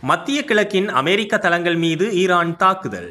மத்திய கிழக்கின் அமெரிக்க தளங்கள் மீது ஈரான் தாக்குதல்.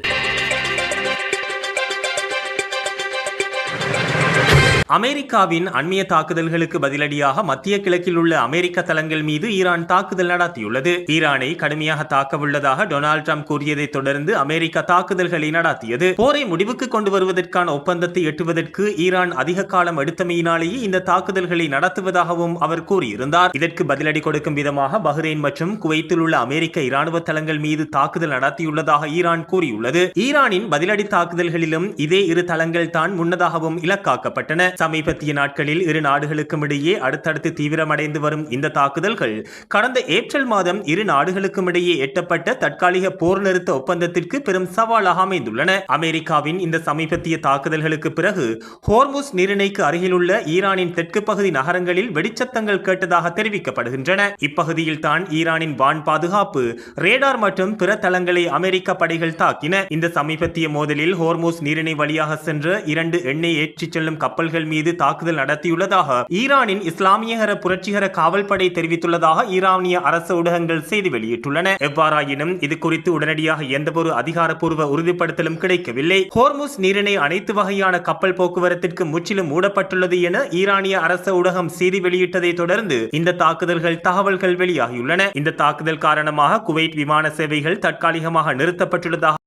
அமெரிக்காவின் அண்மைய தாக்குதல்களுக்கு பதிலடியாக மத்திய கிழக்கில் உள்ள அமெரிக்க தளங்கள் மீது ஈரான் தாக்குதல் நடத்தியுள்ளது. ஈரானை கடுமையாக தாக்கவுள்ளதாக டொனால்டு டிரம்ப் கூறியதை தொடர்ந்து அமெரிக்கா தாக்குதல்களை நடத்தியது. போரை முடிவுக்கு கொண்டு வருவதற்கான ஒப்பந்தத்தை எட்டுவதற்கு ஈரான் அதிக காலம் எடுத்தமையினாலேயே இந்த தாக்குதல்களை நடத்துவதாகவும் அவர் கூறியிருந்தார். இதற்கு பதிலடி கொடுக்கும் விதமாக பஹ்ரைன் மற்றும் குவைத்தில் உள்ள அமெரிக்க இராணுவ தளங்கள் மீது தாக்குதல் நடத்தியுள்ளதாக ஈரான் கூறியுள்ளது. ஈரானின் பதிலடி தாக்குதல்களிலும் இதே இரு தளங்கள் தான் முன்னதாகவும் இலக்காக்கப்பட்டன. சமீபத்திய நாட்களில் இரு நாடுகளுக்கும் இடையே அடுத்தடுத்து தீவிரமடைந்து வரும் இந்த தாக்குதல்கள் கடந்த ஏப்ரல் மாதம் இரு நாடுகளுக்கும் இடையே எட்டப்பட்ட தற்காலிக போர் நிறுத்த ஒப்பந்தத்திற்கு பெரும் சவாலாக அமைந்துள்ளன. அமெரிக்காவின் இந்த சமீபத்திய தாக்குதல்களுக்கு பிறகு ஹோர்முஸ் நீரிணைக்கு அருகிலுள்ள ஈரானின் தெற்கு பகுதி நகரங்களில் வெடிச்சத்தங்கள் கேட்டதாக தெரிவிக்கப்படுகின்றன. இப்பகுதியில் தான் ஈரானின் வான் பாதுகாப்பு, ரேடார் மற்றும் பிற தளங்களை அமெரிக்க படைகள் தாக்கின. இந்த சமீபத்திய மோதலில் ஹோர்முஸ் நீரிணை வழியாக சென்ற 2 எண்ணெய் ஏற்றிச் செல்லும் கப்பல்கள் மீது தாக்குதல் நடத்தியுள்ளதாக ஈரானின் இஸ்லாமியகர புரட்சிகர காவல்படை தெரிவித்துள்ளதாக ஈரானிய அரசு ஊடகங்கள் செய்தி வெளியிட்டுள்ளன. எவ்வாறாயினும் இது குறித்து உடனடியாக எந்தவொரு அதிகாரப்பூர்வ உறுதிப்படுத்தலும் கிடைக்கவில்லை. ஹோர்முஸ் நீரிணை அனைத்து வகையான கப்பல் போக்குவரத்திற்கு முற்றிலும் மூடப்பட்டுள்ளது என ஈரானிய அரசு ஊடகம் செய்தி வெளியிட்டதை தொடர்ந்து இந்த தாக்குதல்கள் தகவல்கள் வெளியாகியுள்ளன. இந்த தாக்குதல் காரணமாக குவைத் விமான சேவைகள் தற்காலிகமாக நிறுத்தப்பட்டுள்ளதாக